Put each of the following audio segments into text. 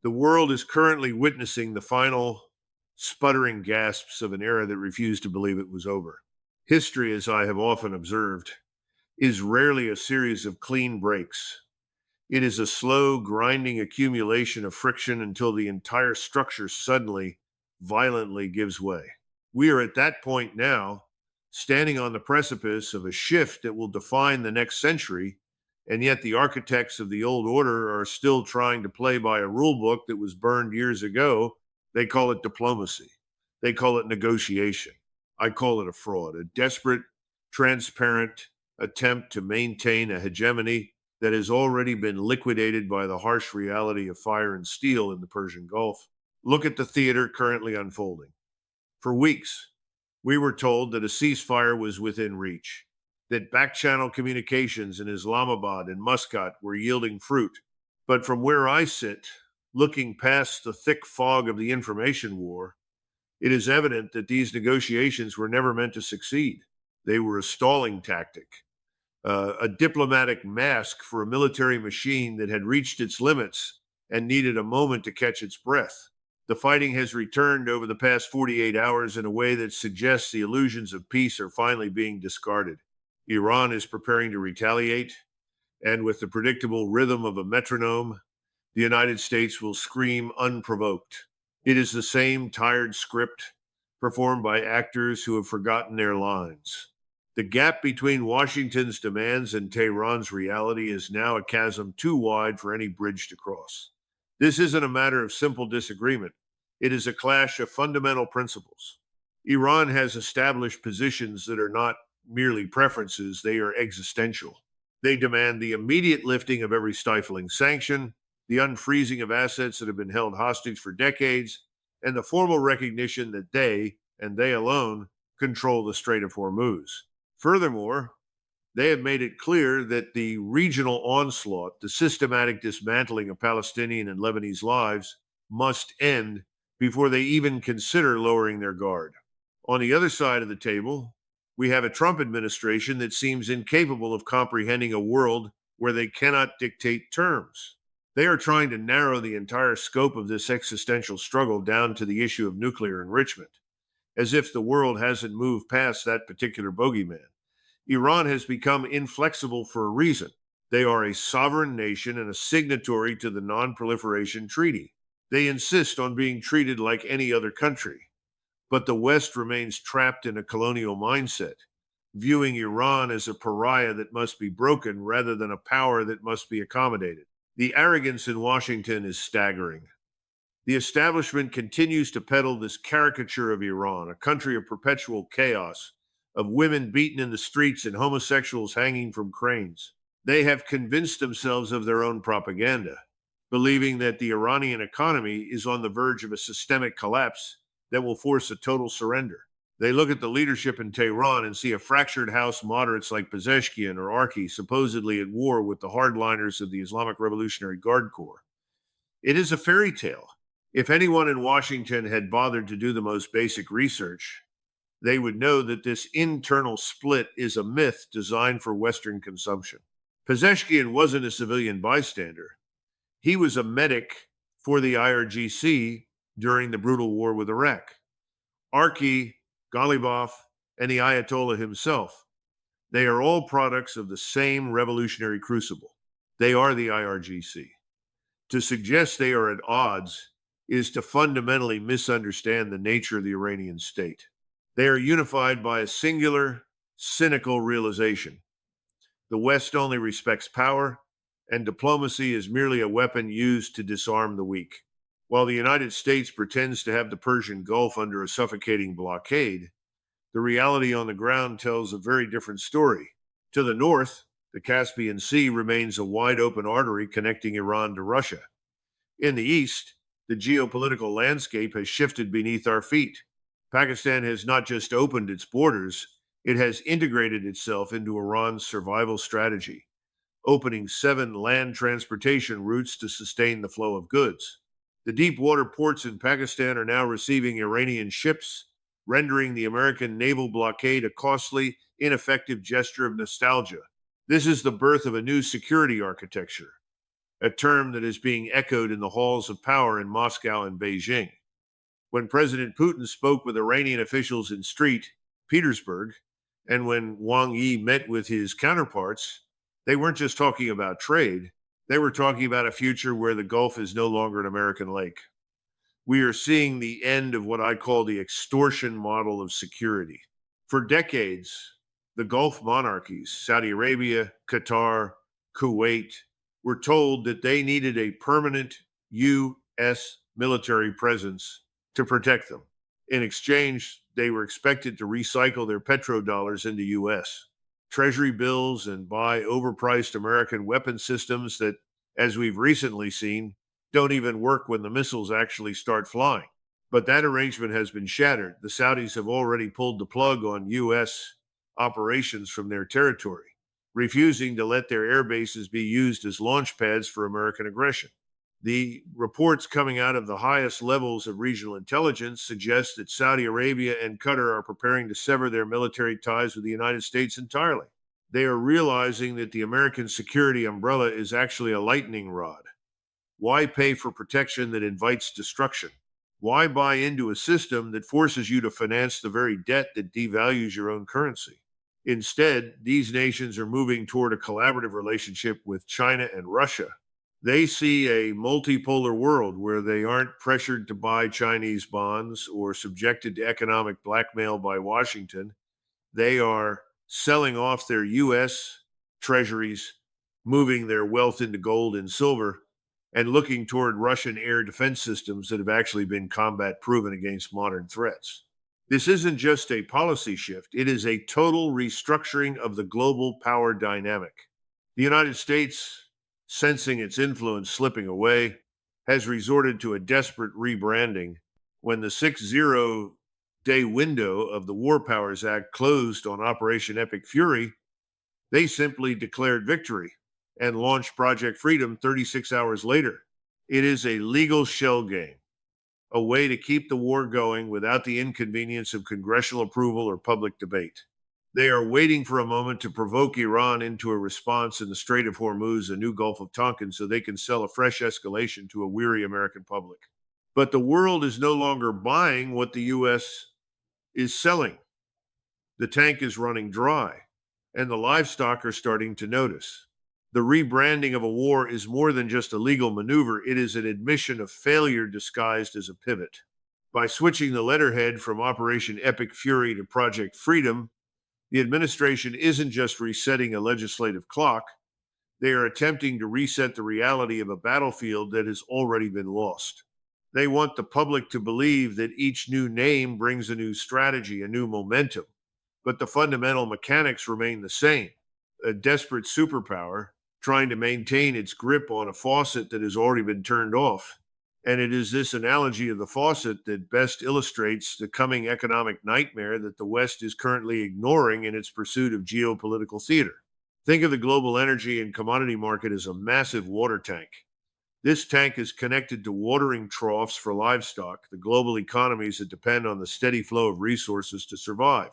The world is currently witnessing the final sputtering gasps of an era that refused to believe it was over. History, as I have often observed, is rarely a series of clean breaks. It is a slow, grinding accumulation of friction until the entire structure suddenly, violently gives way. We are at that point now, standing on the precipice of a shift that will define the next century, and yet the architects of the old order are still trying to play by a rule book that was burned years ago. They call it diplomacy. They call it negotiation. I call it a fraud, a desperate, transparent attempt to maintain a hegemony that has already been liquidated by the harsh reality of fire and steel in the Persian Gulf. Look at the theater currently unfolding. For weeks, we were told that a ceasefire was within reach, that back-channel communications in Islamabad and Muscat were yielding fruit. But from where I sit, looking past the thick fog of the information war, it is evident that these negotiations were never meant to succeed. They were a stalling tactic, a diplomatic mask for a military machine that had reached its limits and needed a moment to catch its breath. The fighting has returned over the past 48 hours in a way that suggests the illusions of peace are finally being discarded. Iran is preparing to retaliate, and with the predictable rhythm of a metronome, the United States will scream unprovoked. It is the same tired script performed by actors who have forgotten their lines. The gap between Washington's demands and Tehran's reality is now a chasm too wide for any bridge to cross. This isn't a matter of simple disagreement. It is a clash of fundamental principles. Iran has established positions that are not merely preferences, they are existential. They demand the immediate lifting of every stifling sanction, the unfreezing of assets that have been held hostage for decades, and the formal recognition that they, and they alone, control the Strait of Hormuz. Furthermore, they have made it clear that the regional onslaught, the systematic dismantling of Palestinian and Lebanese lives, must end before they even consider lowering their guard. On the other side of the table, we have a Trump administration that seems incapable of comprehending a world where they cannot dictate terms. They are trying to narrow the entire scope of this existential struggle down to the issue of nuclear enrichment, as if the world hasn't moved past that particular bogeyman. Iran has become inflexible for a reason. They are a sovereign nation and a signatory to the Non-Proliferation Treaty. They insist on being treated like any other country. But the West remains trapped in a colonial mindset, viewing Iran as a pariah that must be broken rather than a power that must be accommodated. The arrogance in Washington is staggering. The establishment continues to peddle this caricature of Iran, a country of perpetual chaos, of women beaten in the streets and homosexuals hanging from cranes. They have convinced themselves of their own propaganda, believing that the Iranian economy is on the verge of a systemic collapse that will force a total surrender. They look at the leadership in Tehran and see a fractured house moderates like Pezeshkian or Arki supposedly at war with the hardliners of the Islamic Revolutionary Guard Corps. It is a fairy tale. If anyone in Washington had bothered to do the most basic research, they would know that this internal split is a myth designed for Western consumption. Pezeshkian wasn't a civilian bystander. He was a medic for the IRGC during the brutal war with Iraq. Arki, Ghalibaf, and the Ayatollah himself, they are all products of the same revolutionary crucible. They are the IRGC. To suggest they are at odds is to fundamentally misunderstand the nature of the Iranian state. They are unified by a singular, cynical realization. The West only respects power, and diplomacy is merely a weapon used to disarm the weak. While the United States pretends to have the Persian Gulf under a suffocating blockade, the reality on the ground tells a very different story. To the north, the Caspian Sea remains a wide open artery connecting Iran to Russia. In the east, the geopolitical landscape has shifted beneath our feet. Pakistan has not just opened its borders, it has integrated itself into Iran's survival strategy, opening 7 land transportation routes to sustain the flow of goods. The deep water ports in Pakistan are now receiving Iranian ships, rendering the American naval blockade a costly, ineffective gesture of nostalgia. This is the birth of a new security architecture, a term that is being echoed in the halls of power in Moscow and Beijing. When President Putin spoke with Iranian officials in St. Petersburg, and when Wang Yi met with his counterparts, they weren't just talking about trade, they were talking about a future where the Gulf is no longer an American lake. We are seeing the end of what I call the extortion model of security. For decades, the Gulf monarchies, Saudi Arabia, Qatar, Kuwait, were told that they needed a permanent U.S. military presence to protect them. In exchange, they were expected to recycle their petrodollars into U.S. Treasury bills and buy overpriced American weapon systems that, as we've recently seen, don't even work when the missiles actually start flying. But that arrangement has been shattered. The Saudis have already pulled the plug on U.S. operations from their territory, refusing to let their air bases be used as launch pads for American aggression. The reports coming out of the highest levels of regional intelligence suggest that Saudi Arabia and Qatar are preparing to sever their military ties with the United States entirely. They are realizing that the American security umbrella is actually a lightning rod. Why pay for protection that invites destruction? Why buy into a system that forces you to finance the very debt that devalues your own currency? Instead, these nations are moving toward a collaborative relationship with China and Russia. They see a multipolar world where they aren't pressured to buy Chinese bonds or subjected to economic blackmail by Washington. They are selling off their U.S. treasuries, moving their wealth into gold and silver, and looking toward Russian air defense systems that have actually been combat proven against modern threats. This isn't just a policy shift, it is a total restructuring of the global power dynamic. The United States, sensing its influence slipping away, has resorted to a desperate rebranding. When the 60-day window of the War Powers Act closed on Operation Epic Fury, they simply declared victory and launched Project Freedom 36 hours later. It is a legal shell game, a way to keep the war going without the inconvenience of congressional approval or public debate. They are waiting for a moment to provoke Iran into a response in the Strait of Hormuz, a new Gulf of Tonkin, so they can sell a fresh escalation to a weary American public. But the world is no longer buying what the U.S. is selling. The tank is running dry, and the livestock are starting to notice. The rebranding of a war is more than just a legal maneuver, it is an admission of failure disguised as a pivot. By switching the letterhead from Operation Epic Fury to Project Freedom, the administration isn't just resetting a legislative clock, they are attempting to reset the reality of a battlefield that has already been lost. They want the public to believe that each new name brings a new strategy, a new momentum, but the fundamental mechanics remain the same. A desperate superpower trying to maintain its grip on a faucet that has already been turned off. And it is this analogy of the faucet that best illustrates the coming economic nightmare that the West is currently ignoring in its pursuit of geopolitical theater. Think of the global energy and commodity market as a massive water tank. This tank is connected to watering troughs for livestock, the global economies that depend on the steady flow of resources to survive.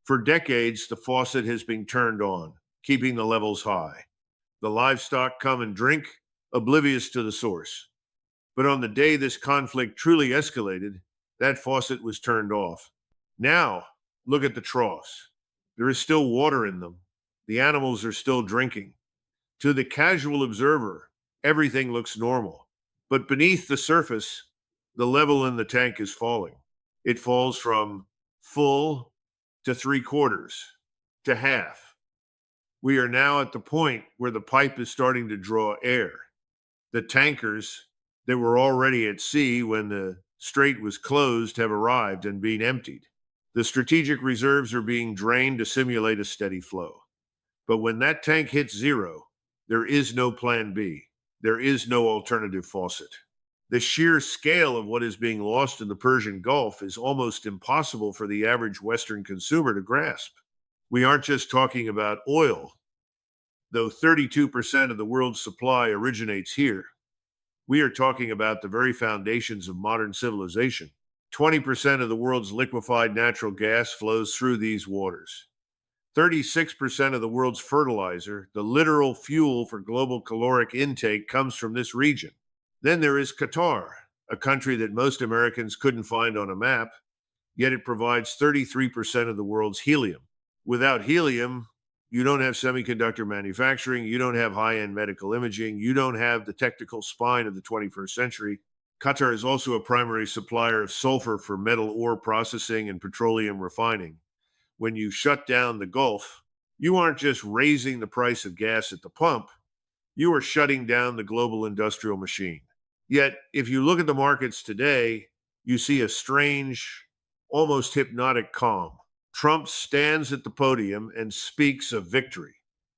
For decades, the faucet has been turned on, keeping the levels high. The livestock come and drink, oblivious to the source. But on the day this conflict truly escalated, that faucet was turned off. Now, look at the troughs. There is still water in them. The animals are still drinking. To the casual observer, everything looks normal. But beneath the surface, the level in the tank is falling. It falls from full to 3/4 to half. We are now at the point where the pipe is starting to draw air. The tankers that were already at sea when the strait was closed have arrived and been emptied. The strategic reserves are being drained to simulate a steady flow. But when that tank hits zero, there is no plan B. There is no alternative faucet. The sheer scale of what is being lost in the Persian Gulf is almost impossible for the average Western consumer to grasp. We aren't just talking about oil, though 32% of the world's supply originates here. We are talking about the very foundations of modern civilization. 20% of the world's liquefied natural gas flows through these waters. 36% of the world's fertilizer, the literal fuel for global caloric intake, comes from this region. Then there is Qatar, a country that most Americans couldn't find on a map, yet it provides 33% of the world's helium. Without helium, you don't have semiconductor manufacturing, you don't have high end medical imaging, you don't have the technical spine of the 21st century. Qatar is also a primary supplier of sulfur for metal ore processing and petroleum refining. When you shut down the Gulf, you aren't just raising the price of gas at the pump, you are shutting down the global industrial machine. Yet, if you look at the markets today, you see a strange, almost hypnotic calm. Trump stands at the podium and speaks of victory,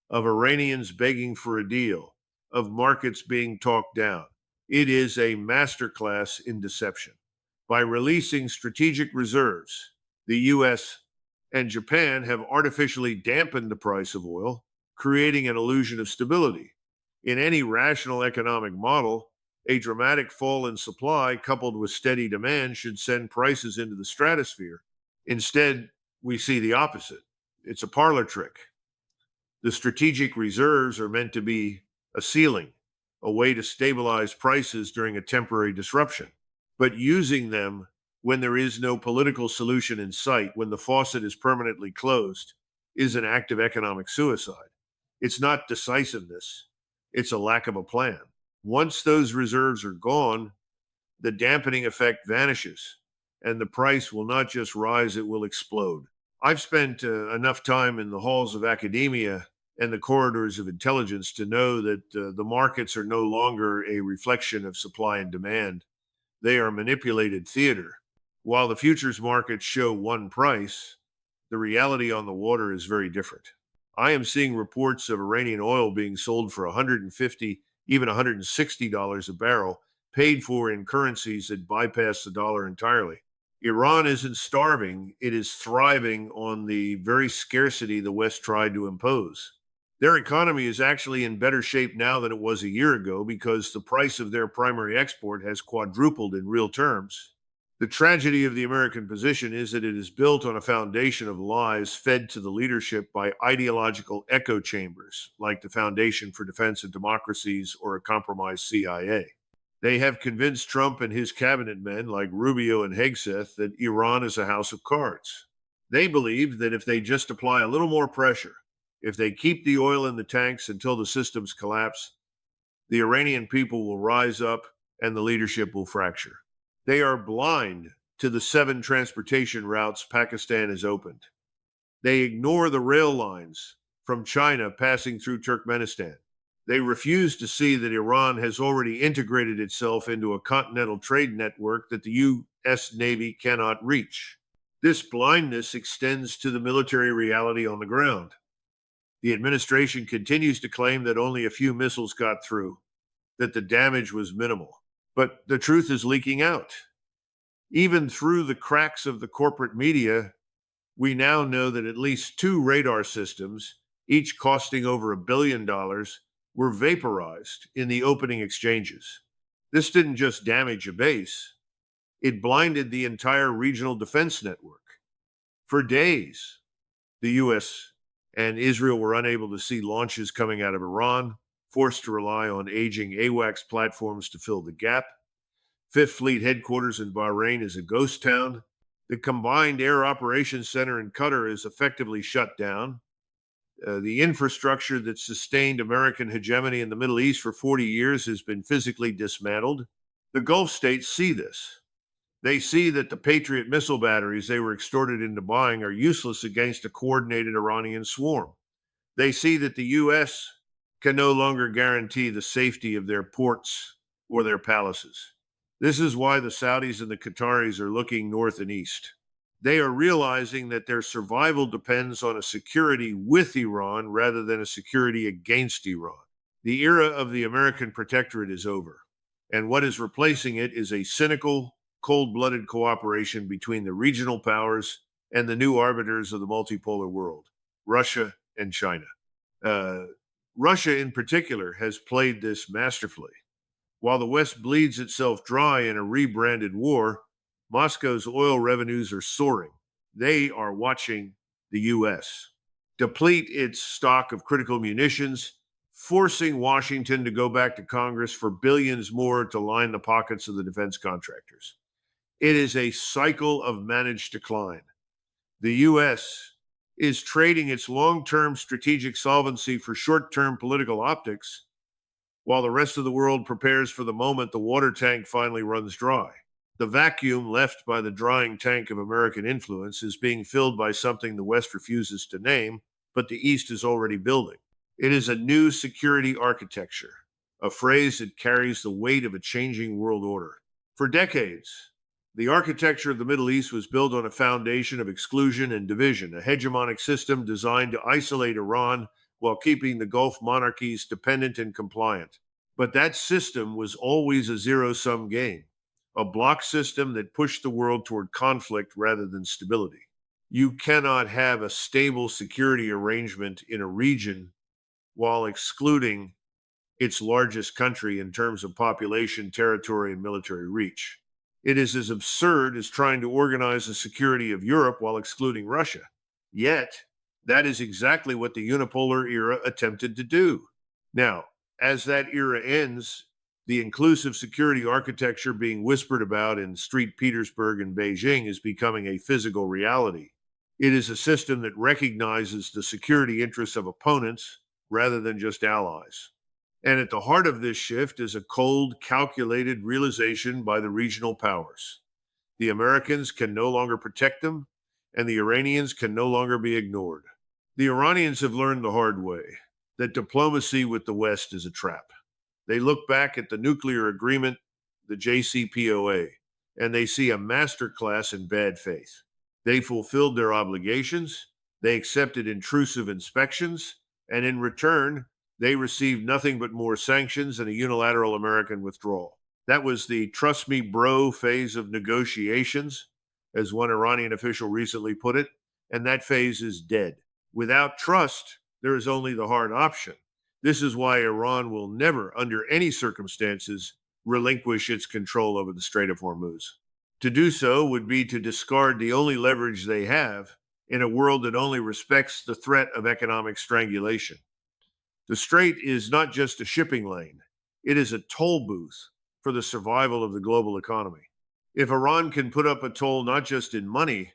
of Iranians begging for a deal, of markets being talked down. It is a masterclass in deception. By releasing strategic reserves, the U.S. and Japan have artificially dampened the price of oil, creating an illusion of stability. In any rational economic model, a dramatic fall in supply coupled with steady demand should send prices into the stratosphere. Instead, we see the opposite. It's a parlor trick. The strategic reserves are meant to be a ceiling, a way to stabilize prices during a temporary disruption. But using them when there is no political solution in sight, when the faucet is permanently closed, is an act of economic suicide. It's not decisiveness, it's a lack of a plan. Once those reserves are gone, the dampening effect vanishes, and the price will not just rise, it will explode. I've spent enough time in the halls of academia and the corridors of intelligence to know that the markets are no longer a reflection of supply and demand. They are manipulated theater. While the futures markets show one price, the reality on the water is very different. I am seeing reports of Iranian oil being sold for $150, even $160 a barrel, paid for in currencies that bypass the dollar entirely. Iran isn't starving, it is thriving on the very scarcity the West tried to impose. Their economy is actually in better shape now than it was a year ago because the price of their primary export has quadrupled in real terms. The tragedy of the American position is that it is built on a foundation of lies fed to the leadership by ideological echo chambers, like the Foundation for Defense of Democracies or a compromised CIA. They have convinced Trump and his cabinet men, like Rubio and Hegseth, that Iran is a house of cards. They believe that if they just apply a little more pressure, if they keep the oil in the tanks until the systems collapse, the Iranian people will rise up and the leadership will fracture. They are blind to the 7 transportation routes Pakistan has opened. They ignore the rail lines from China passing through Turkmenistan. They refuse to see that Iran has already integrated itself into a continental trade network that the U.S. Navy cannot reach. This blindness extends to the military reality on the ground. The administration continues to claim that only a few missiles got through, that the damage was minimal. But the truth is leaking out. Even through the cracks of the corporate media, we now know that at least 2 radar systems, each costing over $1 billion, were vaporized in the opening exchanges. This didn't just damage a base, it blinded the entire regional defense network. For days, the U.S. and Israel were unable to see launches coming out of Iran, forced to rely on aging AWACS platforms to fill the gap. Fifth Fleet headquarters in Bahrain is a ghost town. The Combined Air Operations Center in Qatar is effectively shut down. The infrastructure that sustained American hegemony in the Middle East for 40 years has been physically dismantled. The Gulf states see this. They see that the Patriot missile batteries they were extorted into buying are useless against a coordinated Iranian swarm. They see that the U.S. can no longer guarantee the safety of their ports or their palaces. This is why the Saudis and the Qataris are looking north and east. They are realizing that their survival depends on a security with Iran rather than a security against Iran. The era of the American protectorate is over, and what is replacing it is a cynical, cold-blooded cooperation between the regional powers and the new arbiters of the multipolar world, Russia and China. Russia, in particular, has played this masterfully. While the West bleeds itself dry in a rebranded war, Moscow's oil revenues are soaring. They are watching the U.S. deplete its stock of critical munitions, forcing Washington to go back to Congress for billions more to line the pockets of the defense contractors. It is a cycle of managed decline. The U.S. is trading its long term strategic solvency for short term political optics, while the rest of the world prepares for the moment the water tank finally runs dry. The vacuum left by the drying tank of American influence is being filled by something the West refuses to name, but the East is already building. It is a new security architecture, a phrase that carries the weight of a changing world order. For decades, the architecture of the Middle East was built on a foundation of exclusion and division, a hegemonic system designed to isolate Iran while keeping the Gulf monarchies dependent and compliant. But that system was always a zero-sum game, a block system that pushed the world toward conflict rather than stability. You cannot have a stable security arrangement in a region while excluding its largest country in terms of population, territory, and military reach. It is as absurd as trying to organize the security of Europe while excluding Russia. Yet, that is exactly what the unipolar era attempted to do. Now, as that era ends, the inclusive security architecture being whispered about in St. Petersburg and Beijing is becoming a physical reality. It is a system that recognizes the security interests of opponents rather than just allies. And at the heart of this shift is a cold, calculated realization by the regional powers. The Americans can no longer protect them, and the Iranians can no longer be ignored. The Iranians have learned the hard way that diplomacy with the West is a trap. They look back at the nuclear agreement, the JCPOA, and they see a masterclass in bad faith. They fulfilled their obligations, they accepted intrusive inspections, and in return, they received nothing but more sanctions and a unilateral American withdrawal. That was the trust me, bro phase of negotiations, as one Iranian official recently put it, and that phase is dead. Without trust, there is only the hard option. This is why Iran will never, under any circumstances, relinquish its control over the Strait of Hormuz. To do so would be to discard the only leverage they have in a world that only respects the threat of economic strangulation. The strait is not just a shipping lane, it is a toll booth for the survival of the global economy. If Iran can put up a toll not just in money,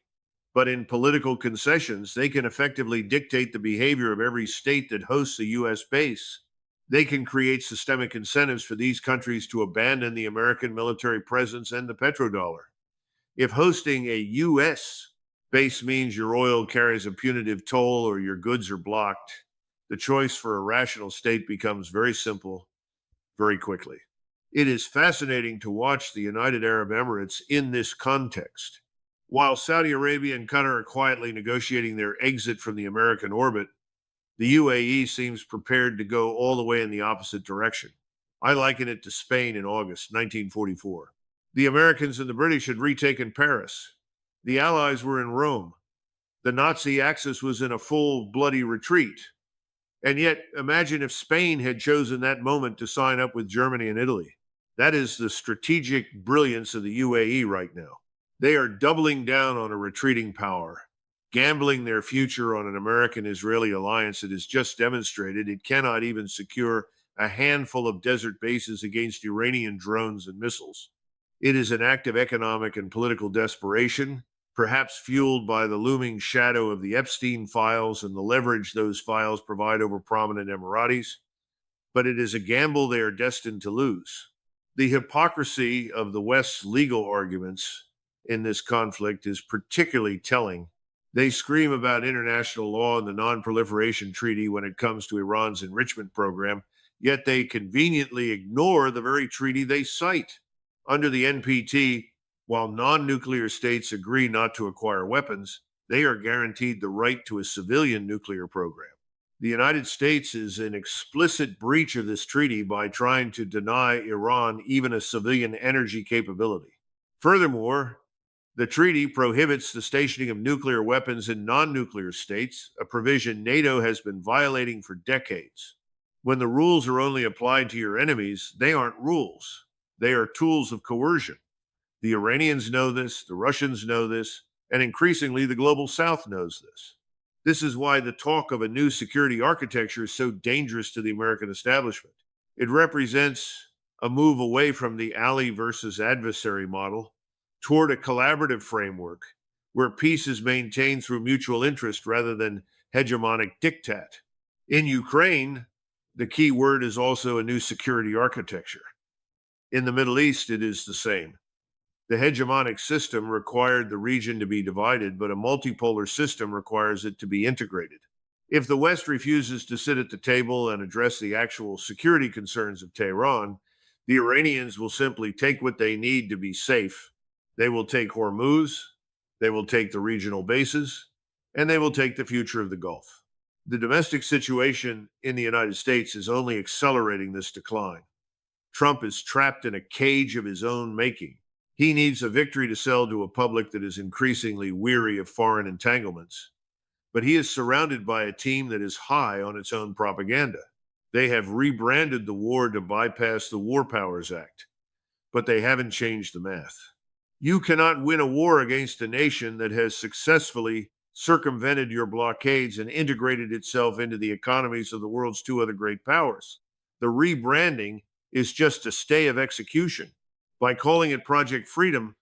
but in political concessions, they can effectively dictate the behavior of every state that hosts a U.S. base. They can create systemic incentives for these countries to abandon the American military presence and the petrodollar. If hosting a U.S. base means your oil carries a punitive toll or your goods are blocked, the choice for a rational state becomes very simple, very quickly. It is fascinating to watch the United Arab Emirates in this context. While Saudi Arabia and Qatar are quietly negotiating their exit from the American orbit, the UAE seems prepared to go all the way in the opposite direction. I liken it to Spain in August 1944. The Americans and the British had retaken Paris. The Allies were in Rome. The Nazi Axis was in a full bloody retreat. And yet, imagine if Spain had chosen that moment to sign up with Germany and Italy. That is the strategic brilliance of the UAE right now. They are doubling down on a retreating power, gambling their future on an American-Israeli alliance that has just demonstrated it cannot even secure a handful of desert bases against Iranian drones and missiles. It is an act of economic and political desperation, perhaps fueled by the looming shadow of the Epstein files and the leverage those files provide over prominent Emiratis, but it is a gamble they are destined to lose. The hypocrisy of the West's legal arguments in this conflict is particularly telling. They scream about international law and the Non-Proliferation Treaty when it comes to Iran's enrichment program, yet they conveniently ignore the very treaty they cite. Under the NPT, while non-nuclear states agree not to acquire weapons, they are guaranteed the right to a civilian nuclear program. The United States is in explicit breach of this treaty by trying to deny Iran even a civilian energy capability. Furthermore, the treaty prohibits the stationing of nuclear weapons in non-nuclear states, a provision NATO has been violating for decades. When the rules are only applied to your enemies, they aren't rules. They are tools of coercion. The Iranians know this, the Russians know this, and increasingly the global South knows this. This is why the talk of a new security architecture is so dangerous to the American establishment. It represents a move away from the ally versus adversary model toward a collaborative framework where peace is maintained through mutual interest rather than hegemonic diktat. In Ukraine, the key word is also a new security architecture. In the Middle East, it is the same. The hegemonic system required the region to be divided, but a multipolar system requires it to be integrated. If the West refuses to sit at the table and address the actual security concerns of Tehran, the Iranians will simply take what they need to be safe. They will take Hormuz, they will take the regional bases, and they will take the future of the Gulf. The domestic situation in the United States is only accelerating this decline. Trump is trapped in a cage of his own making. He needs a victory to sell to a public that is increasingly weary of foreign entanglements. But he is surrounded by a team that is high on its own propaganda. They have rebranded the war to bypass the War Powers Act, but they haven't changed the math. You cannot win a war against a nation that has successfully circumvented your blockades and integrated itself into the economies of the world's two other great powers. The rebranding is just a stay of execution. By calling it Project Freedom,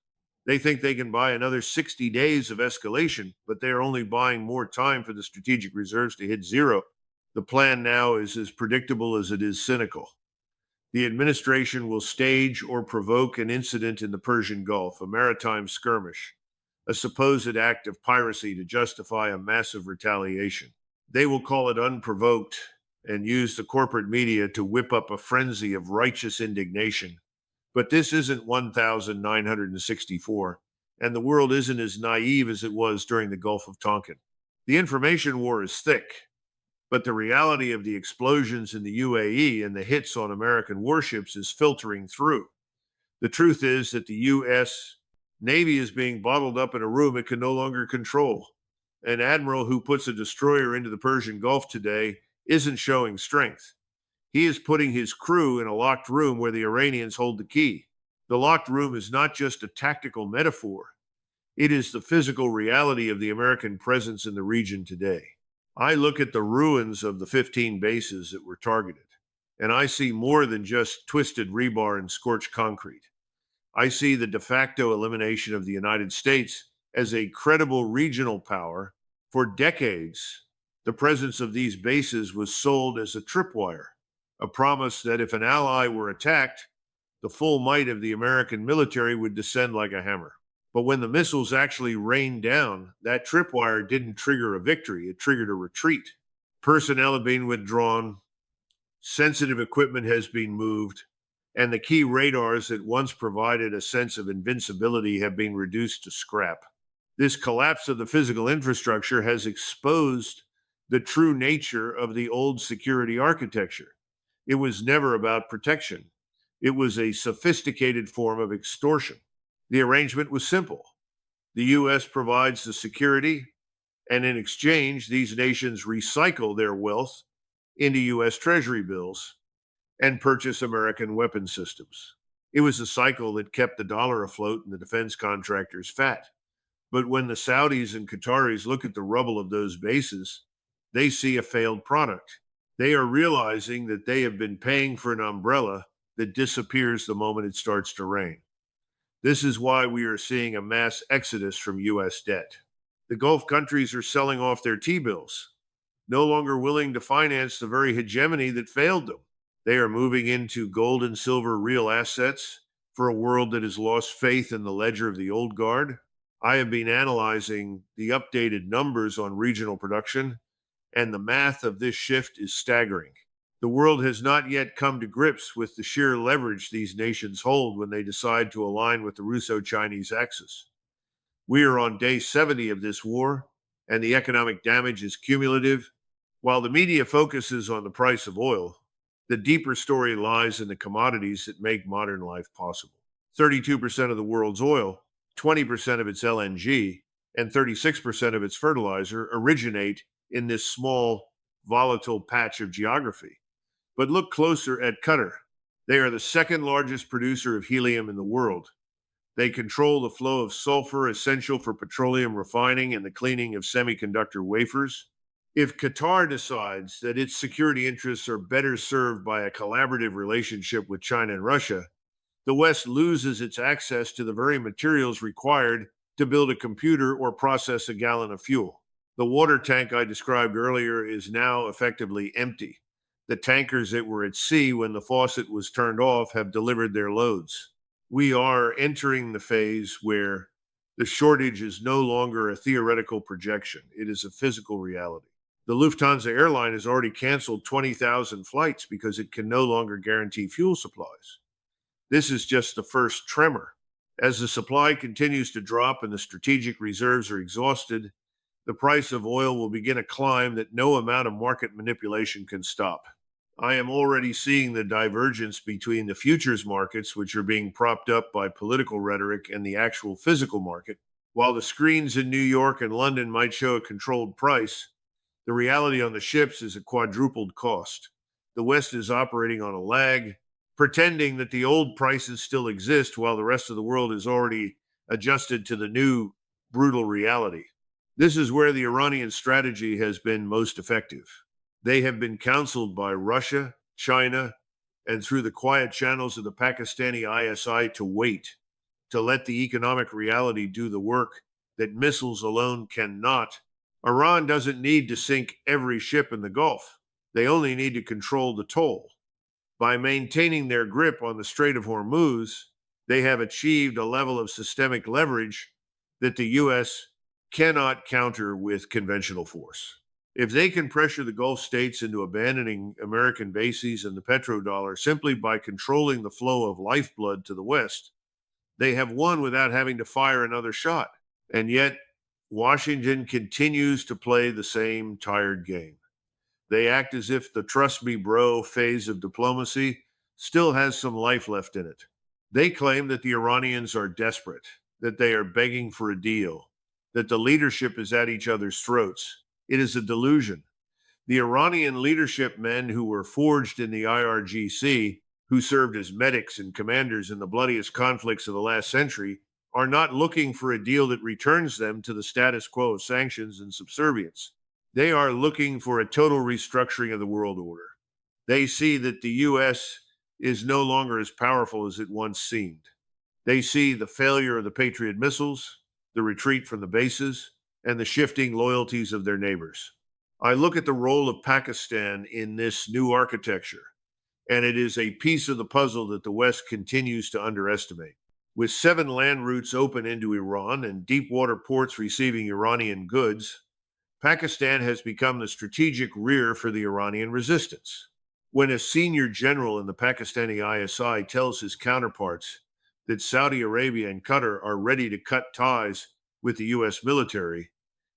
they think they can buy another 60 days of escalation, but they are only buying more time for the strategic reserves to hit zero. The plan now is as predictable as it is cynical. The administration will stage or provoke an incident in the Persian Gulf, a maritime skirmish, a supposed act of piracy to justify a massive retaliation. They will call it unprovoked and use the corporate media to whip up a frenzy of righteous indignation. But this isn't 1964, and the world isn't as naive as it was during the Gulf of Tonkin. The information war is thick, but the reality of the explosions in the UAE and the hits on American warships is filtering through. The truth is that the U.S. Navy is being bottled up in a room it can no longer control. An admiral who puts a destroyer into the Persian Gulf today isn't showing strength. He is putting his crew in a locked room where the Iranians hold the key. The locked room is not just a tactical metaphor. It is the physical reality of the American presence in the region today. I look at the ruins of the 15 bases that were targeted, and I see more than just twisted rebar and scorched concrete. I see the de facto elimination of the United States as a credible regional power. For decades, the presence of these bases was sold as a tripwire, a promise that if an ally were attacked, the full might of the American military would descend like a hammer. But when the missiles actually rained down, that tripwire didn't trigger a victory, it triggered a retreat. Personnel have been withdrawn, sensitive equipment has been moved, and the key radars that once provided a sense of invincibility have been reduced to scrap. This collapse of the physical infrastructure has exposed the true nature of the old security architecture. It was never about protection. It was a sophisticated form of extortion. The arrangement was simple. The U.S. provides the security, and in exchange, these nations recycle their wealth into U.S. Treasury bills and purchase American weapon systems. It was a cycle that kept the dollar afloat and the defense contractors fat. But when the Saudis and Qataris look at the rubble of those bases, they see a failed product. They are realizing that they have been paying for an umbrella that disappears the moment it starts to rain. This is why we are seeing a mass exodus from U.S. debt. The Gulf countries are selling off their T-bills, no longer willing to finance the very hegemony that failed them. They are moving into gold and silver real assets for a world that has lost faith in the ledger of the old guard. I have been analyzing the updated numbers on regional production, and the math of this shift is staggering. The world has not yet come to grips with the sheer leverage these nations hold when they decide to align with the Russo-Chinese axis. We are on day 70 of this war, and the economic damage is cumulative. While the media focuses on the price of oil, the deeper story lies in the commodities that make modern life possible. 32% of the world's oil, 20% of its LNG, and 36% of its fertilizer originate in this small, volatile patch of geography. But look closer at Qatar. They are the second largest producer of helium in the world. They control the flow of sulfur essential for petroleum refining and the cleaning of semiconductor wafers. If Qatar decides that its security interests are better served by a collaborative relationship with China and Russia, the West loses its access to the very materials required to build a computer or process a gallon of fuel. The water tank I described earlier is now effectively empty. The tankers that were at sea when the faucet was turned off have delivered their loads. We are entering the phase where the shortage is no longer a theoretical projection, it is a physical reality. The Lufthansa airline has already canceled 20,000 flights because it can no longer guarantee fuel supplies. This is just the first tremor. As the supply continues to drop and the strategic reserves are exhausted, the price of oil will begin a climb that no amount of market manipulation can stop. I am already seeing the divergence between the futures markets, which are being propped up by political rhetoric, and the actual physical market. While the screens in New York and London might show a controlled price, the reality on the ships is a quadrupled cost. The West is operating on a lag, pretending that the old prices still exist while the rest of the world is already adjusted to the new brutal reality. This is where the Iranian strategy has been most effective. They have been counseled by Russia, China, and through the quiet channels of the Pakistani ISI to wait, to let the economic reality do the work that missiles alone cannot. Iran doesn't need to sink every ship in the Gulf. They only need to control the toll. By maintaining their grip on the Strait of Hormuz, they have achieved a level of systemic leverage that the U.S. cannot counter with conventional force. If they can pressure the Gulf states into abandoning American bases and the petrodollar simply by controlling the flow of lifeblood to the West, they have won without having to fire another shot. And yet, Washington continues to play the same tired game. They act as if the trust me bro phase of diplomacy still has some life left in it. They claim that the Iranians are desperate, that they are begging for a deal, that the leadership is at each other's throats. It is a delusion. The Iranian leadership men who were forged in the IRGC, who served as medics and commanders in the bloodiest conflicts of the last century, are not looking for a deal that returns them to the status quo of sanctions and subservience. They are looking for a total restructuring of the world order. They see that the U.S. is no longer as powerful as it once seemed. They see the failure of the Patriot missiles, the retreat from the bases, and the shifting loyalties of their neighbors. I look at the role of Pakistan in this new architecture, and it is a piece of the puzzle that the West continues to underestimate. With 7 land routes open into Iran and deep water ports receiving Iranian goods, Pakistan has become the strategic rear for the Iranian resistance. When a senior general in the Pakistani ISI tells his counterparts that Saudi Arabia and Qatar are ready to cut ties with the U.S. military,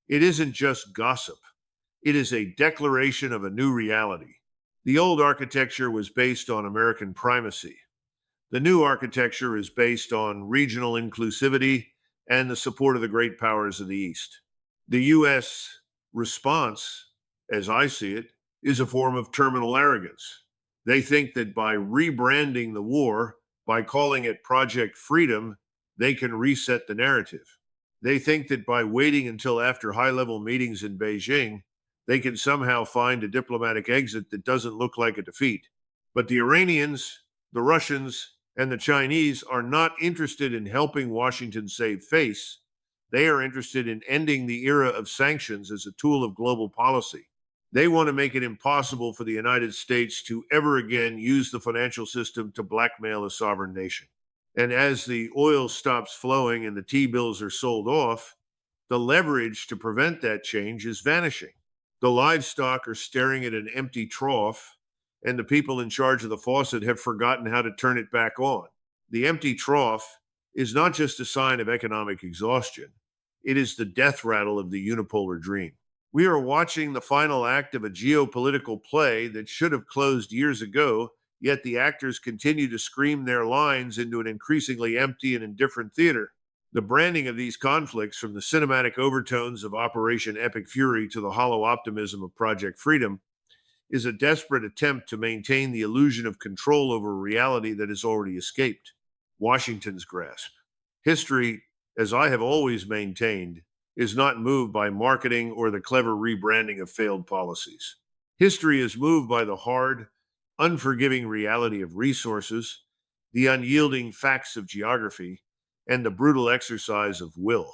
it isn't just gossip. It is a declaration of a new reality. The old architecture was based on American primacy. The new architecture is based on regional inclusivity and the support of the great powers of the East. The U.S. response, as I see it, is a form of terminal arrogance. They think that by rebranding the war, by calling it Project Freedom, they can reset the narrative. They think that by waiting until after high-level meetings in Beijing, they can somehow find a diplomatic exit that doesn't look like a defeat. But the Iranians, the Russians, and the Chinese are not interested in helping Washington save face. They are interested in ending the era of sanctions as a tool of global policy. They want to make it impossible for the United States to ever again use the financial system to blackmail a sovereign nation. And as the oil stops flowing and the T-bills are sold off, the leverage to prevent that change is vanishing. The livestock are staring at an empty trough, and the people in charge of the faucet have forgotten how to turn it back on. The empty trough is not just a sign of economic exhaustion. It is the death rattle of the unipolar dream. We are watching the final act of a geopolitical play that should have closed years ago, yet the actors continue to scream their lines into an increasingly empty and indifferent theater. The branding of these conflicts, from the cinematic overtones of Operation Epic Fury to the hollow optimism of Project Freedom, is a desperate attempt to maintain the illusion of control over a reality that has already escaped Washington's grasp. History, as I have always maintained, is not moved by marketing or the clever rebranding of failed policies. History is moved by the hard, unforgiving reality of resources, the unyielding facts of geography, and the brutal exercise of will.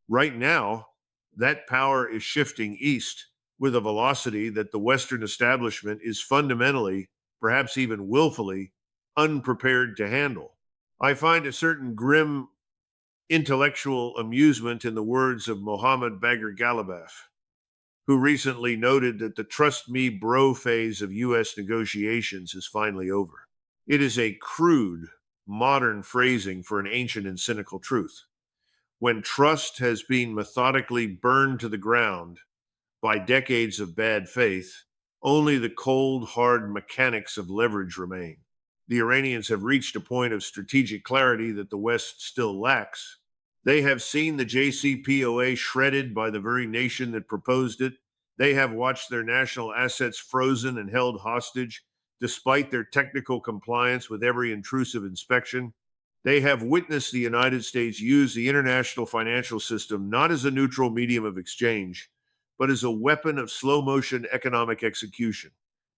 Right now, that power is shifting east with a velocity that the Western establishment is fundamentally, perhaps even willfully, unprepared to handle. I find a certain grim intellectual amusement in the words of Mohammed Bagher Ghalibaf, who recently noted that the trust me bro phase of U.S. negotiations is finally over. It is a crude, modern phrasing for an ancient and cynical truth. When trust has been methodically burned to the ground by decades of bad faith, only the cold, hard mechanics of leverage remain. The Iranians have reached a point of strategic clarity that the West still lacks. They have seen the JCPOA shredded by the very nation that proposed it. They have watched their national assets frozen and held hostage, despite their technical compliance with every intrusive inspection. They have witnessed the United States use the international financial system not as a neutral medium of exchange, but as a weapon of slow motion economic execution.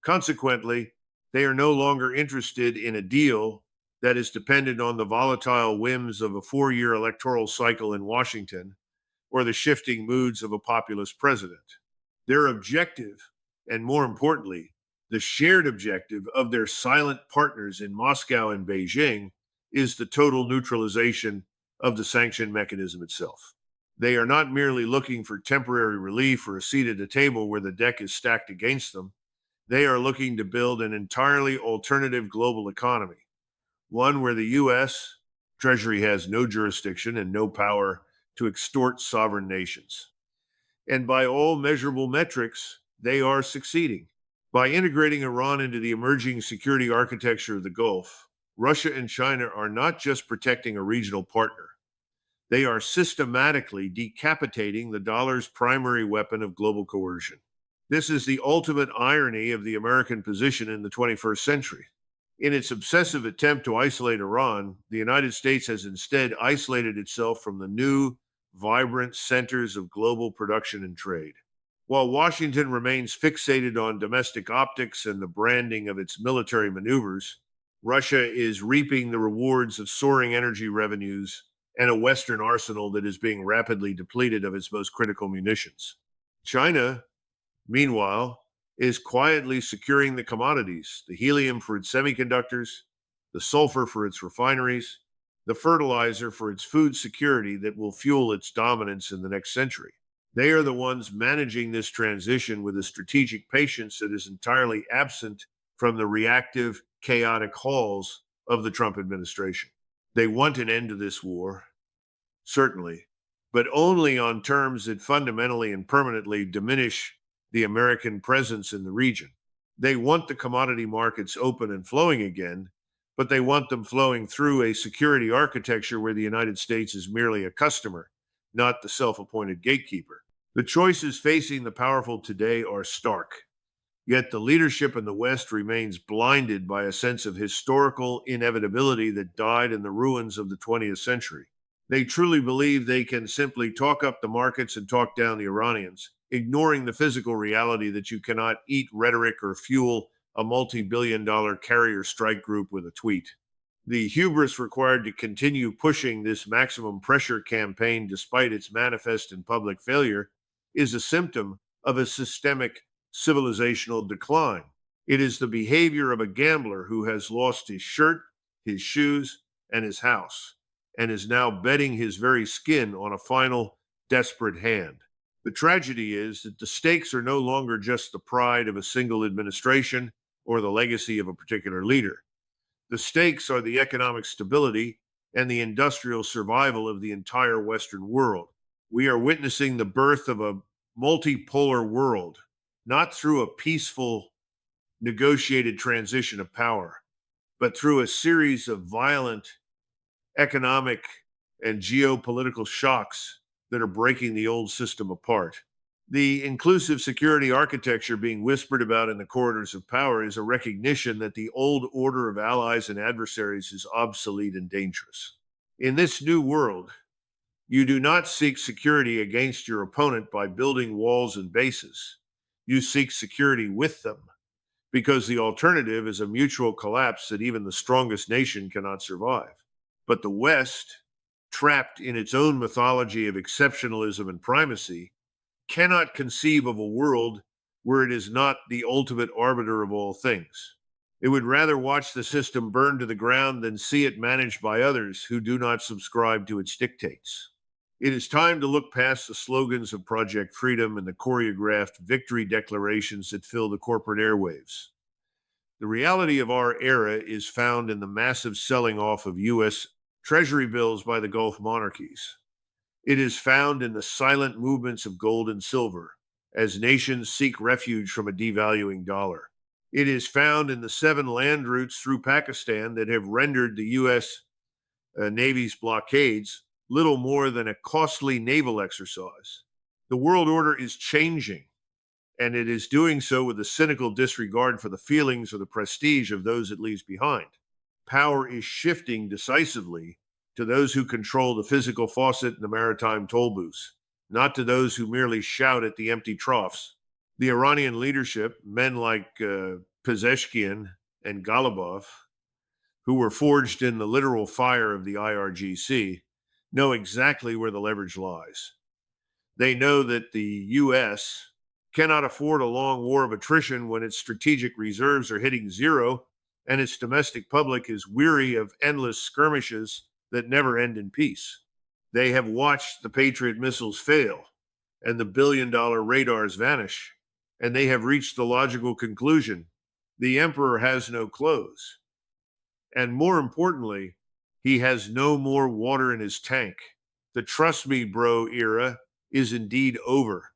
Consequently, they are no longer interested in a deal that is dependent on the volatile whims of a 4-year electoral cycle in Washington or the shifting moods of a populist president. Their objective, and more importantly, the shared objective of their silent partners in Moscow and Beijing, is the total neutralization of the sanction mechanism itself. They are not merely looking for temporary relief or a seat at a table where the deck is stacked against them. They are looking to build an entirely alternative global economy, one where the U.S. Treasury has no jurisdiction and no power to extort sovereign nations. And by all measurable metrics, they are succeeding. By integrating Iran into the emerging security architecture of the Gulf, Russia and China are not just protecting a regional partner. They are systematically decapitating the dollar's primary weapon of global coercion. This is the ultimate irony of the American position in the 21st century. In its obsessive attempt to isolate Iran, the United States has instead isolated itself from the new, vibrant centers of global production and trade. While Washington remains fixated on domestic optics and the branding of its military maneuvers, Russia is reaping the rewards of soaring energy revenues and a Western arsenal that is being rapidly depleted of its most critical munitions. China, meanwhile, is quietly securing the commodities, the helium for its semiconductors, the sulfur for its refineries, the fertilizer for its food security that will fuel its dominance in the next century. They are the ones managing this transition with a strategic patience that is entirely absent from the reactive, chaotic halls of the Trump administration. They want an end to this war, certainly, but only on terms that fundamentally and permanently diminish the American presence in the region. They want the commodity markets open and flowing again, but they want them flowing through a security architecture where the United States is merely a customer, not the self-appointed gatekeeper. The choices facing the powerful today are stark. Yet the leadership in the West remains blinded by a sense of historical inevitability that died in the ruins of the 20th century. They truly believe they can simply talk up the markets and talk down the Iranians, ignoring the physical reality that you cannot eat rhetoric or fuel a multi-billion-dollar carrier strike group with a tweet. The hubris required to continue pushing this maximum pressure campaign despite its manifest and public failure is a symptom of a systemic civilizational decline. It is the behavior of a gambler who has lost his shirt, his shoes, and his house, and is now betting his very skin on a final, desperate hand. The tragedy is that the stakes are no longer just the pride of a single administration or the legacy of a particular leader. The stakes are the economic stability and the industrial survival of the entire Western world. We are witnessing the birth of a multipolar world, not through a peaceful, negotiated transition of power, but through a series of violent economic and geopolitical shocks that are breaking the old system apart. The inclusive security architecture being whispered about in the corridors of power is a recognition that the old order of allies and adversaries is obsolete and dangerous. In this new world, You do not seek security against your opponent by building walls and bases. You seek security with them, because the alternative is a mutual collapse that even the strongest nation cannot survive. But the West, trapped in its own mythology of exceptionalism and primacy, cannot conceive of a world where it is not the ultimate arbiter of all things. It would rather watch the system burn to the ground than see it managed by others who do not subscribe to its dictates. It is time to look past the slogans of Project Freedom and the choreographed victory declarations that fill the corporate airwaves. The reality of our era is found in the massive selling off of U.S. Treasury bills by the Gulf monarchies. It is found in the silent movements of gold and silver as nations seek refuge from a devaluing dollar. It is found in the 7 land routes through Pakistan that have rendered the U.S. Navy's blockades little more than a costly naval exercise. The world order is changing, and it is doing so with a cynical disregard for the feelings or the prestige of those it leaves behind. Power is shifting decisively to those who control the physical faucet and the maritime toll booths, not to those who merely shout at the empty troughs. The Iranian leadership, men like Pezeshkian and Galibaf, who were forged in the literal fire of the IRGC, know exactly where the leverage lies. They know that the U.S. cannot afford a long war of attrition when its strategic reserves are hitting zero and its domestic public is weary of endless skirmishes that never end in peace. They have watched the Patriot missiles fail and the billion-dollar radars vanish, and they have reached the logical conclusion: the emperor has no clothes. And more importantly, he has no more water in his tank. The trust me, bro era is indeed over,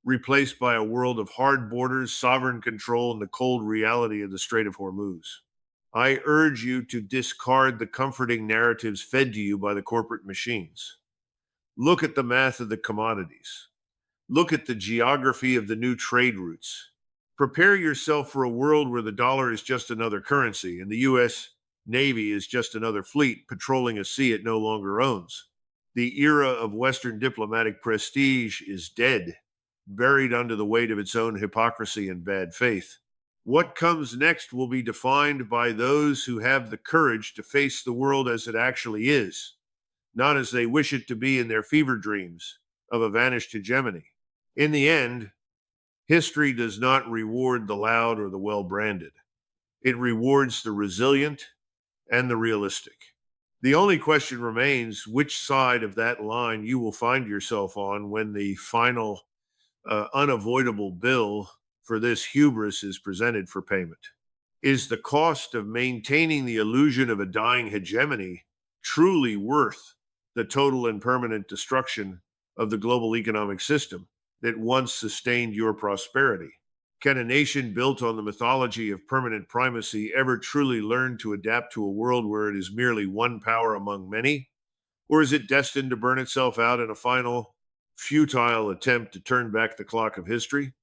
replaced by a world of hard borders, sovereign control, and the cold reality of the Strait of Hormuz. I urge you to discard the comforting narratives fed to you by the corporate machines. Look at the math of the commodities. Look at the geography of the new trade routes. Prepare yourself for a world where the dollar is just another currency and the U.S. Navy is just another fleet patrolling a sea it no longer owns. The era of Western diplomatic prestige is dead, buried under the weight of its own hypocrisy and bad faith. What comes next will be defined by those who have the courage to face the world as it actually is, not as they wish it to be in their fever dreams of a vanished hegemony. In the end, history does not reward the loud or the well-branded. It rewards the resilient and the realistic. The only question remains which side of that line you will find yourself on when the final unavoidable bill for this hubris is presented for payment. Is the cost of maintaining the illusion of a dying hegemony truly worth the total and permanent destruction of the global economic system that once sustained your prosperity? Can a nation built on the mythology of permanent primacy ever truly learn to adapt to a world where it is merely one power among many? Or is it destined to burn itself out in a final, futile attempt to turn back the clock of history?